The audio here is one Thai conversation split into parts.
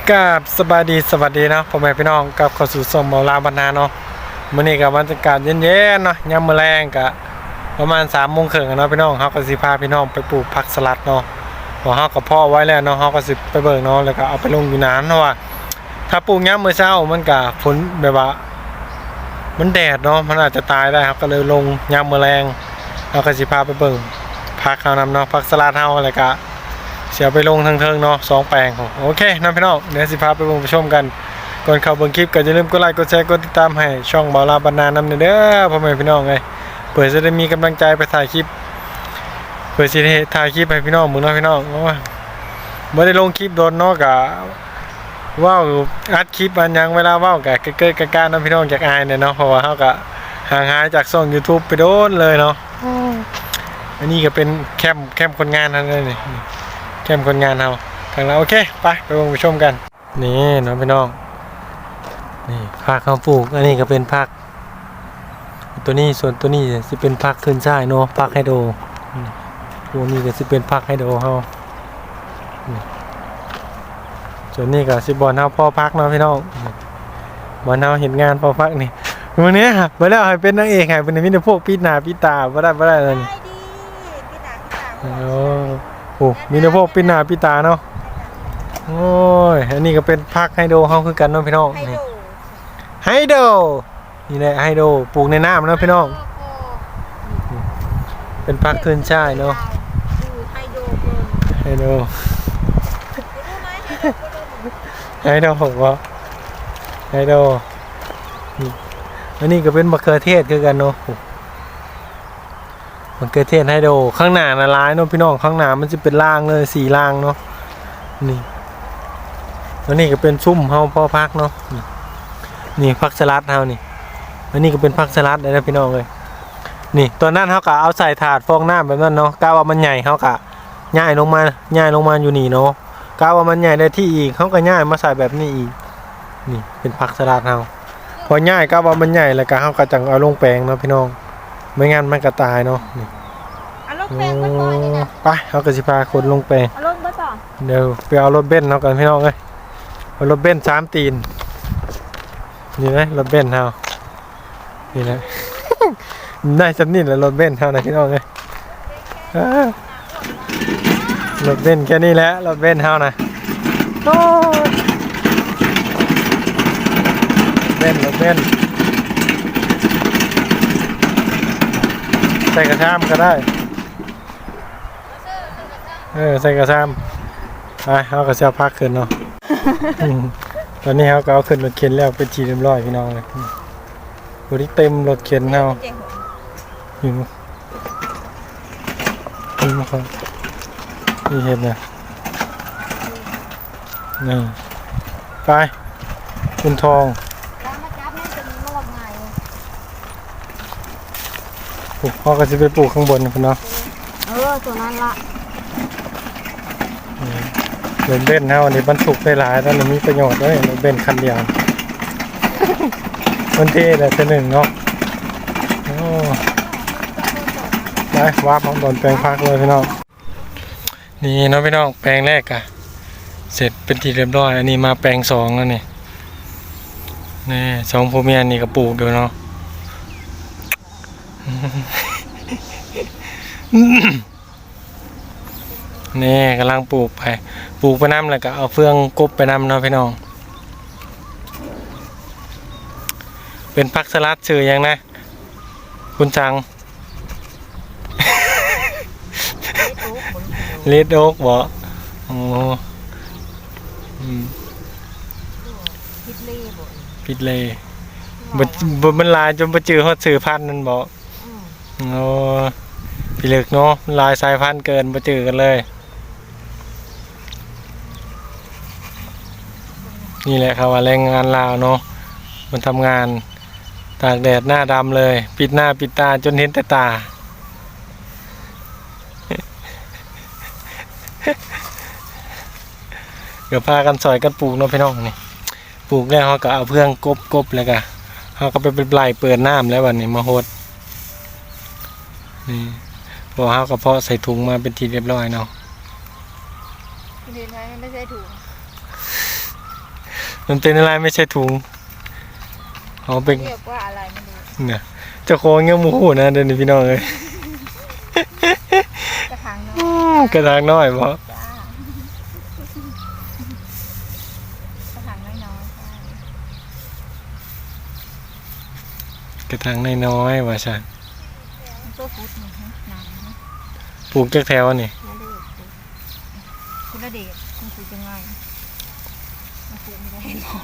กับสบายดีสวัสดีเนาะพ่อแม่พี่น้องกับเข้าสู่ช่องเมาลาบรรณาเนาะมื้อนี้ก็บรรยากาศเย็นๆเนาะยามมื้อแลงก็ประมาณ 3:30 นเนาะพี่น้องเฮาก็สิพาพี่น้องไปปลูกผักสลัดเนาะพอเฮาก็เพาะไว้แล้วเนาะเฮาก็สิไปเบิ่งเนาะแล้วก็เอาไปลงอยู่นานเนาะว่าถ้าปลูกยามมื้อเช้ามันก็ฝนแบบว่ามันแดดเนาะมันอาจจะตายได้ครับก็เลยลงยามมื้อแลงเฮาก็สิพาไปเบิ่งผักเฮานำเนาะผักสลัดเฮาแล้วก็เสียไปลงทางเทิงเนาะ2แปลงโอเคนะพี่น้องเดี๋ยวสิพาไปเบิ่งไปชมกันก่อนเข้าเบิ่งคลิปก็อย่าลืมกดไลค์กดแชร์กดติดตามให้ช่องเบาลาบรรณานำเด้อพ่อแม่พี่น้องเอ้ยเพื่อจะได้มีกำลังใจไปถ่ายคลิปเพื่อสิได้ถ่ายคลิปให้พี่น้องมื้อเนาะพี่น้องเพราะว่าบ่ได้ลงคลิปโดนเนาะก็ว้าวอัดคลิปอันยังเวลาเว้าก็เกิดการเนาะพี่น้องจากอายเนี่ยเนาะเพราะว่าเฮาก็ห่างหายจากช่อง YouTube ไปโดนเลยเนาะอันนี้ก็เป็นแคมป์คนงานนั่นเลยนี่แคมป์คนงานเฮาทางเราโอเคไปไปชมกันนี่เนาะพี่น้องนี่ผักเขาปลูกอันนี้ก็เป็นผักตัวนี้ส่วนตัวนี้สิเป็นผักขึ้นช่ายเนาะผักไฮโดรพวกนี้ก็สิเป็นผักไฮโดรเฮาส่วนนี้ก็สิบอนเฮาพ่อพักเนาะพี่น้องบอนเฮาเห็นงานพ่อพักนี่วันนี้ค่ะบ่แล้วให้เป็นนางเอกให้เป็นมีแต่พวกปิดหน้าปิดตาบ่ได้เลยโอ้มีแต่พวกปิดหน้าปิดตาเนาะโอ้ยอันนี้ก็เป็นผักไฮโดรเฮาคือกันเนาะพี่น้องนี่ไฮโดรนี่แหละไฮโดรปลูกในน้ำเนาะพี่น้องเป็นผักขึ้นช่ายเนาะไฮโดรไฮโดรว่าไฮโดรอันนี้ก็เป็นมะเขือเทศคือกันเนาะมะเขือเทศไฮโดรข้างหน้าน่ะลายเนาะพี่น้องข้างหน้ามันจะเป็นรางเลย4รางเนาะนี่อันนี้ก็เป็นซุ่มเฮาพ่อพักเนาะนี่ผักสลัดเฮานี่อันนี้ก็เป็นผักสลัดเลยนะพี่น้องเลยนี่ตอนนั้นเฮาก็เอาใส่ถาดฟองน้ำแบบนั้นเนาะกะว่ามันใหญ่เฮาก็ย่ายลงมาอยู่นี่เนาะกะว่ามันใหญ่ได้ที่อีกเฮาก็ย่ายมาใส่แบบนี้อีกนี่เป็นผักสลัดเฮาพอย่ายกะว่ามันใหญ่แล้วก็เฮาก็จังเอาลงแปลงเนาะพี่น้องไม่งั้นมันก็ตายเนาะนี่เอาลงแปลงเบิดบ่นี่นะไปเฮาก็สิพาคนลงแปลงเอาลงเบิดบ่เดี๋ยวไปเอารถเบนซ์เฮากันพี่น้องเอ้ยเอารถเบนซ์3ตีนนี่นะรถเบนซ์เฮานี่นะ ได้สำนิดแล้วรถเบนซ์เฮานะพี่น้องเอ้ยรถเบนซ์แค่นี้แหละรถเบนซ์เฮานะโอ้รถเบนซ์ใส่กระชามก็ได้ใส่กระชามไปเฮาก็จะพักขึ้นเนาะ ตอนนี้เฮาก็เอาขึ้นรถเข็นแล้วเป็นทีเรียบร้อยพี่น้องเลยบริเต็มรถเข็นเฮาอยู่นี่มาครับนี่เห็นนะนี่ไปคุณทองพ่อก็จะไปปลูกข้างบนนะพี่น้องตัวนั้นละรถเบนซ์เฮานี่บรรทุกได้หลายแล้วมีประโยชน์ด้วยรถเบนซ์คันเดียวมันเท่แต่เท่านึงเนาะไปว่าพร้อมบนแปลงพักเลยพี่น้องนี่เนาะพี่น้องแปลงแรกอะเสร็จเป็นที่เรียบร้อยอันนี้มาแปลง2แล้วนี่2ผัวเมียนี่ก็ปลูกอยู่เนาะนี่กำลังปลูกไปน้ำแล้วก็เอาเฟืองกบไปน้ำเนาะพี่น้องเป็นผักสลัดชื่อยังนะคุณจังเลดโอ๊กบ่โอ้พิดเล่มันลายจนไปจือฮอดสื่อพันธุ์นั่นบ่โอ้พิลึกเนาะลายสายพันธุ์เกินไปจือกันเลยนี่แหละครับว่าแรงงานลาวเนาะมันทำงานตากแดดหน้าดำเลยปิดหน้าปิดตาจนเห็นแต่ตาเดี๋ยวพากันสอยกันปลูกเนาะพี่น้องนี่ปลูกแล้วเขาก็เอาเพื่องกบแล้วก็เขาก็ไปเป็นปลายเปิดน้ำแล้ววันนี้มาโหดนี่พอเขาก็เพาะใส่ถุงมาเป็นทีเรียบร้อยเนาะเห็นไหมไม่ใช่ถุง มันเป็นอะไรไม่ใช่ถุงเอาเป็น เรียกว่าอะไรไม่รู้ เนี่ยเจ้าของยังหมูหูนะเดี๋ยวนี้พี่น้องเอ้ย กระถางน้อย กระถางน้อยบ่ จ้ากระถางน้อยๆจ้าก ระถางน้อยๆว่าซั่น มันตัวฟุตนี่ฮะหนังฮะ ปลูกจักแถวนี่ นั่นเด็กคุณณเดชน์คุณคุยยังไงมันคุยไม่ได้หรอ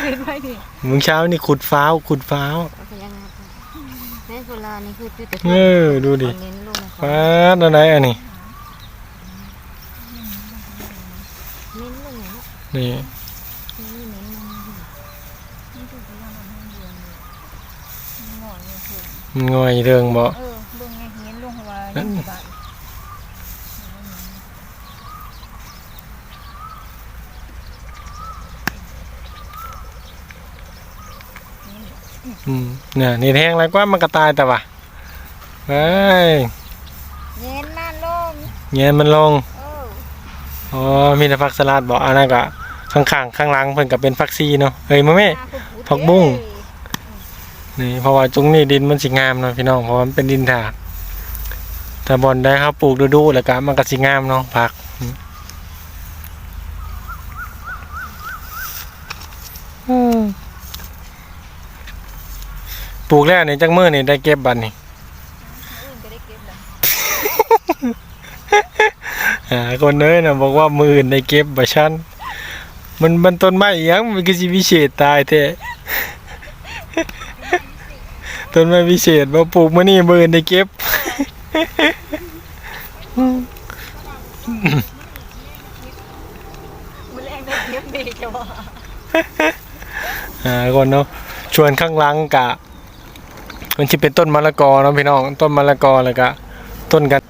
เห็นไหมดิ มื้อเช้านี่ขุดฟ้าวขุดฟ้าว เป็นยังไงแม่โบราณนี่คือจุด เออดูดิ เน้นลงนะ ฟ้าอะไรอันนี้ เน้นลงเนี่ย นี่ เน้นลงนี่คือพลังมันให้เดือนเลยมันงอนเนี่ยคือ มันง่อยเรื่องบ่ เบิ่งไงเน้นลงเพราะว่า20 บาท เนี่ยนี่แห้งแล้วกว่ามันก็ตายแต่ว่าเฮ้ย เน้นมาลง เงี้ยมันลง เออ อ๋อมีแต่ผักสลัดบ่อันนั้นก็ข้างๆข้างหลังเพิ่นก็เป็นผักซีเนาะเฮ้ยมาแม่ ผักบุ้ง นี่เพราะว่าตรงนี้ดินมันสิงามเนาะพี่น้องเพราะว่ามันเป็นดินถาดแต่บ่อนได้ครับปลูกดูๆแล้วก็มันก็สิงามเนาะผักปลูกแล้วนี่จักมื้อนี่ได้เก็บบัดนี่ อื่นก็ได้เก็บเลย คนเอ้ยน่ะบอกว่ามื้ออื่นได้เก็บบ่ชันมันต้นไม้อีหยังมันคือสิวิเศษตายแท้ ต้นไม้วิเศษบ่ปลูกมื้อนี้มื้ออื่นได้เก็บ มันแรงได้เก็บดีจ้ะว่า คนเนาะชวนข้างหลังกะมันสิเป็นต้นมะละกอเนาะพี่น้องต้นมะละกอแล้วก็ต้นกัน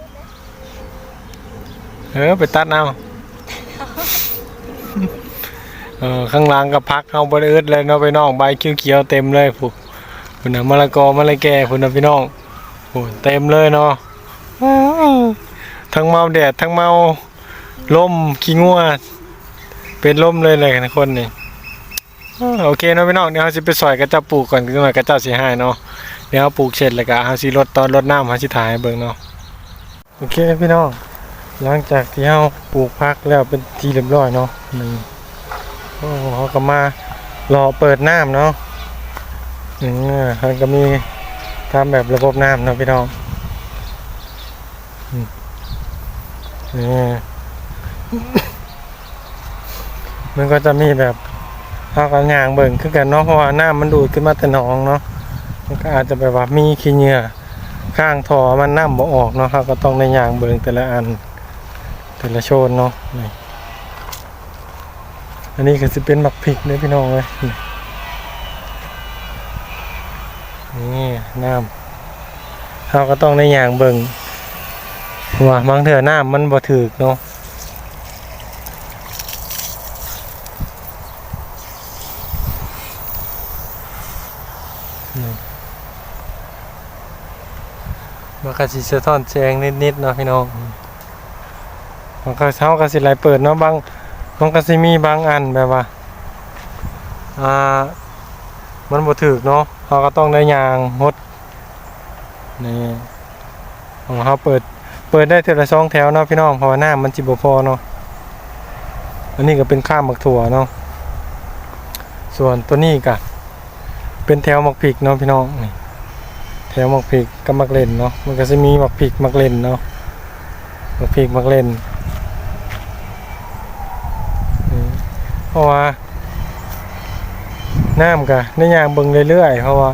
ไปตัดเอา ข้างหลังกับพักเอาบ่ได้อึดเลยเนาะพี่น้องใบเขียวๆเต็มเลยพุ่นน่ะมะละกอมะละแก่พุ่นน่ะพี่น้องโอ้เต็มเลยเนาะทั้งเมาแดดทั้งเมาลมขี้งัวเป็นลมเลยนะคนนี่โอเคเนาะพี่น้องเดี๋ยวเราสิไปซอยกระเจ้าปลูกก่อนจังหน่อยกระเจ้าสิให้เนาะเดี๋ยวเราปลูกเสร็จแล้วก็เฮาสิรดตอนรดน้ำเฮาสิถ่ายให้เบิ่งเนาะโอเคพี่น้องหลังจากที่เฮาปลูกพักแล้วเป็นที่เรียบร้อยเนาะนี่โอ้เฮาก็มารอเปิดน้ำเนาะมันก็มีทำแบบระบบน้ำเนาะพี่น้องนี่มันก็จะมีแบบเฮาก็ย่างเบิ่งคือกันเนาะเพราะว่าน้ำมันดูดขึ้นมาแต่หนองเนาะมันก็อาจจะแบบว่ามีขี้เหงื่อข้างท่อมันน้ำบ่ออกเนาะเฮาก็ต้องในย่างเบิ่งแต่ละอันแต่ละโซนเนาะนี่อันนี้ก็สิเป็นหมักพริกเด้อพี่น้องเอ้ยนี่น้ำเฮาก็ต้องในย่างเบิ่งว่าบางเทื่อน้ำมันบ่ถึกเนาะมันก็สิสะท้อนแสงนิดๆเนาะพี่น้องมันก็เช้าก็สิไหลเปิดเนาะบางมันก็สิมีบางอันแบบว่ามันบ่ถึกเนาะเราก็ต้องได้ยางหดนี่ของเราเปิดได้เท่าละ2แถวเนาะพี่น้องเพราะว่าน้ำมันสิบ่พอเนาะอันนี้ก็เป็นข้ามหมักถั่วเนาะส่วนตัวนี้ก็เป็นแถวหมักพริกเนาะพี่น้องนี่แถวหมักพริกกับหมักเล่นเนาะมันก็จะมีหมักพริกหมักเล่นเนาะหมักพริกหมักเล่นเพราะว่าน้ำก็ในยางเบิ่งเรื่อยๆเพราะว่า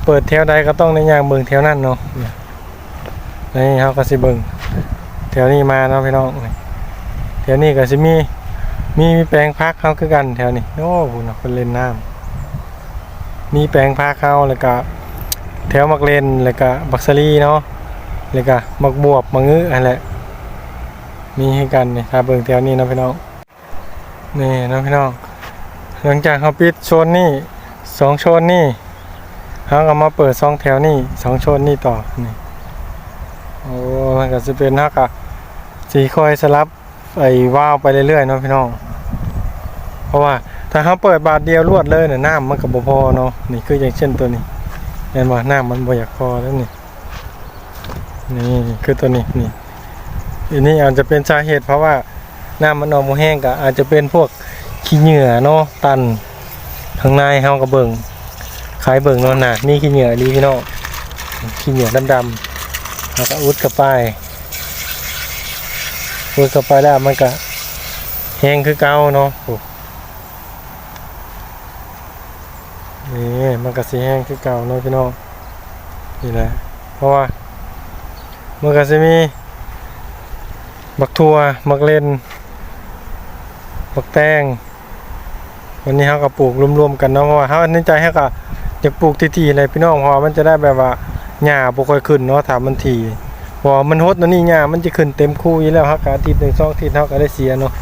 เปิดแถวใดก็ต้องในยางเบิ่งแถวนั้นเนาะนี่เขาก็สิเบิ่งแถวนี้มาเนาะพี่น้องแถวนี้ก็สิมีแปลงพักเขาคือกันแถวนี้โอ้โหเนาะคนเล่นน้ำมีแปลงพักเขาแล้วก็แถวมักเลนแล้วก็บักซารีเนาะแล้วก็มักบวบมักงื้ออะไรมีให้กันนี่ครับเบิ่งแถวนี้นะพี่น้องนี่นะพี่น้องหลังจากเขาปิดโซนนี่2โซนนี่เขาก็มาเปิด2แถวนี่2โซนนี่ต่อนี่โอ้มันก็จะเป็นฮักอะสีคอยสลับไอ้ว้าวไปเรื่อยๆเนาะพี่น้อง เพราะว่าถ้าเขาเปิดบาทเดียวรวดเลยเนี่ยน้ำมันก็บ่พอเนาะนี่คืออย่างเช่นตัวนี้เห็นว่าน้ำมันบ่อยากพอแล้วนี่คือตัวนี้นี่อันนี้อาจจะเป็นสาเหตุเพราะว่าน้ำมันออกบ่แห้งก็อาจจะเป็นพวกขี้เหงื่อเนาะตันข้างในเฮาก็เบิ่งขายเบิ่งเนาะน่ะนี่ขี้เหงื่อดีพี่น้องขี้เหงื่อดำๆแล้วก็อุดเข้าไปแล้วมันก็แห้งคือเก่าเนาะนี่มันก็สิแห้งคือเก่าเนาะพี่น้องนี่แหละเพราะว่ามันก็สิมีบักทั่วบักเล่นบักแตงวันนี้เฮาก็ปลูกรวมๆกันเนาะเพราะว่าเฮาในใจเฮาก็อยากปลูกทีๆเลยพี่น้องเพราะมันจะได้แบบว่าหญ้าบ่ค่อยขึ้นเนาะถ้ามันถี่เพราะมันฮดนี่หญ้ามันจะขึ้นเต็มคู่อยู่แล้วเฮาก็อาทิตย์1 2อาทิตย์เฮาก็ได้เสียเนาะ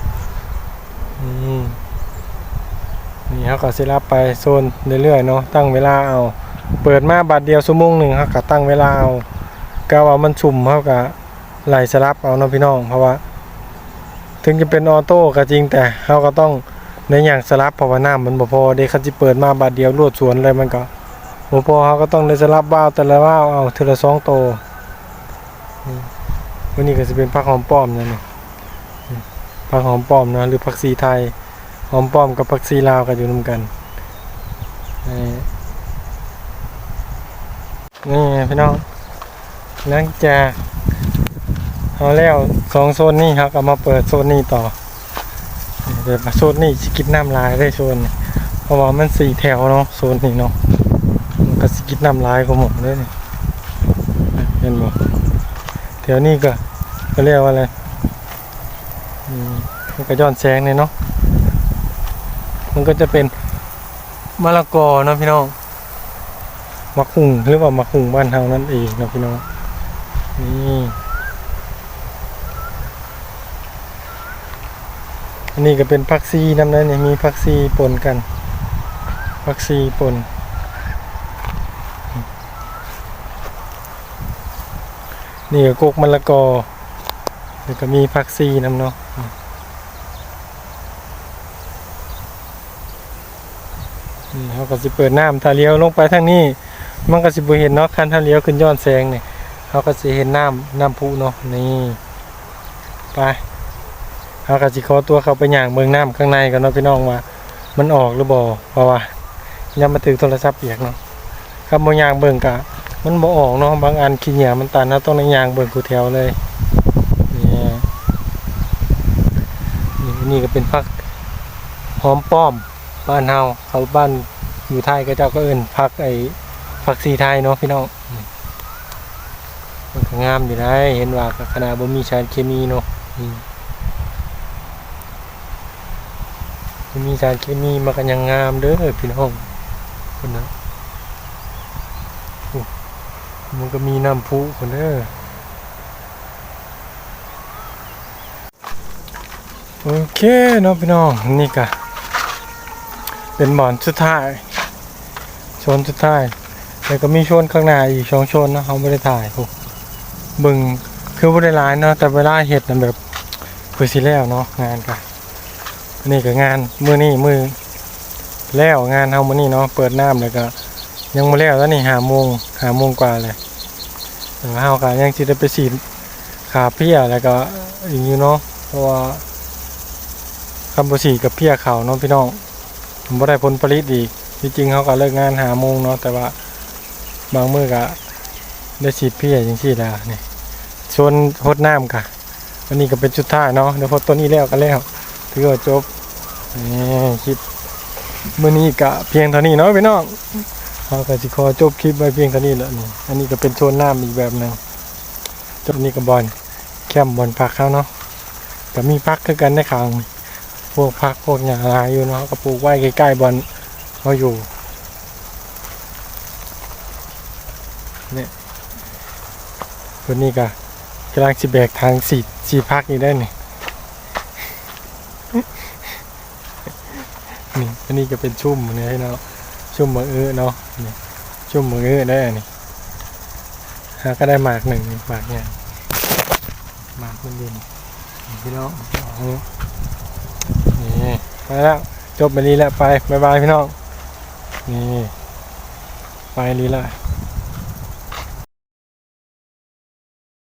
นี่เขาก็สิรับไปโซนเรื่อยๆเนาะตั้งเวลาเอาเปิดมาบาทเดียวชั่วโมงหนึ่งเขาก็ตั้งเวลาเอาก็ว่ามันชุ่มเขาก็ไหลสลับเอาเนาะพี่น้องเพราะว่าถึงจะเป็นออโต้ก็จริงแต่เขาก็ต้องในอย่างสลับเพราะว่าน้ำมันบ่พอเด็กเขาจะเปิดมาบาทเดียวรวดสวนเลยมันก็บ่พอเขาก็ต้องในสลับบ้าวแต่ละบ้าวเอาทีละ2 โตวันนี้ก็จะเป็นผักหอมป้อมนะนี่ผักหอมป้อมนะหรือผักชีไทยหอมป้อมกับผักชีลาวก็อยู่นำกันนี่พี่น้องหลังจากเอาแล้ว2 โซนนี้ครับก็มาเปิดโซนนี้ต่อเดี๋ยวโซนนี้สิกินน้ำลายได้โซนเพราะว่ามัน4 แถวเนาะโซนนี้เนาะมันก็สิกินน้ำลายของผมด้วยนี่เห็นบ่แถวนี้ก็เรียกว่าอะไรมันก็ย้อนแสงเลยเนาะมันก็จะเป็นมะละกอเนาะพี่น้องมะขุ่งหรือว่ามะขุ่งบ้านเฮานั่นเองเนาะพี่น้องนี่อันนี้ก็เป็นผักชีน้ำนั้นนี่มีผักชีปนกันผักชีปนนี่ก็กกมะละกอแล้วก็มีผักชีน้ำเนาะเขาก็สิเปิดน้ำถ้าเลี้ยวลงไปทางนี้มันก็สิบ่เห็นเนาะคันถ้าเลี้ยวขึ้นย้อนแสงนี่เขาก็สิเห็นน้ำพุเนาะนี่ไปเขาก็สิขอตัวเข้าไปย่างเมืองน้ำข้างในกันเนาะพี่น้องว่ามันออกหรือบ่เพราะว่ายังมาถือโทรศัพท์เปียกเนาะครับบ่ย่างเบิ่งกะมันบ่ออกเนาะบางอันขี้เหนียวมันตันนะต้องในย่างเบิ่งกูแถวเลยนี่ก็เป็นผักหอมป้อมบ้านเฮาเขาบ้านอยู่ไทยก็เจ้าก็เอิ้นผักชีไทยเนาะพี่น้องมันก็งามอยู่ได้เห็นว่าขนาดบ่มีสารเคมีเนาะบ่มีสารเคมีมันก็ยังงามเด้อพี่น้องคนนะมันก็มีน้ำพุคนเด้อโอเคเนาะพี่น้องนี่ก็เป็นบ่อนสุดท้ายโซนสุดท้ายแล้วก็มีโซนข้างหน้าอีก2 โซนนะเขาไม่ได้ถ่ายพวกเบิ่งคือบ่ได้หลายเนาะแต่เวลาเฮ็ดนั่นแบบเพื่อสิแล้วเนาะงานกันนี่ก็งานมื้อนี้มื้อแล้วงานเฮามื้อนี้เนาะเปิดน้ำแล้วก็ยังบ่แล้วแล้วนี่5 โมงกว่าเลยแต่เฮาก็ยังสิได้ไปฉีดขาเพี้ยแล้วก็อีกอยู่เนาะเพราะว่าคำบ่ฉีดกับเพี้ยเขาเนาะพี่น้องบ่ได้ผลผลิตอีกจริงๆเขาก็เลิกงาน5 โมงเนาะแต่ว่าบางมื้อก็ได้ฉีดเพี้ยจังซี่แล้วนี่ส่วนรดน้ำค่ะวันนี้ก็เป็นชุดท้ายเนาะเดี๋ยวพอต้นนี้แล้วก็แล้วถือว่าจบนี่คลิปมื้อนี้ก็เพียงเท่านี้เนาะพี่น้องเราก็สิขอจบคลิปไว้เพียงเท่านี้แหละนี่อันนี้ก็เป็นโซนน้ำอีกแบบนึงจบนี้ก็บอลแคมป์บอลพักเขาเนาะก็มีพักคือกันในข้างพวกพักพวกหญ้าลายอยู่เนาะก็ปลูกไว้ใกล้ๆบอลเขาอยู่เนี่ยคนนี้ก็กำลังสิแบกทางสีพักนี่ได้นี่นี่อันนี้ก็เป็นชุ่มเนี่ยเนาะชุ่มมะเนาะนี่ชุ่มมะได้นี่ก็ได้หมาก1หมากเนี่ยหมากมันดินพี่น้องนี่ไปแล้ว จบไปนี้แหละไปบ๊ายบายพี่น้องนี่ไปนี้ละ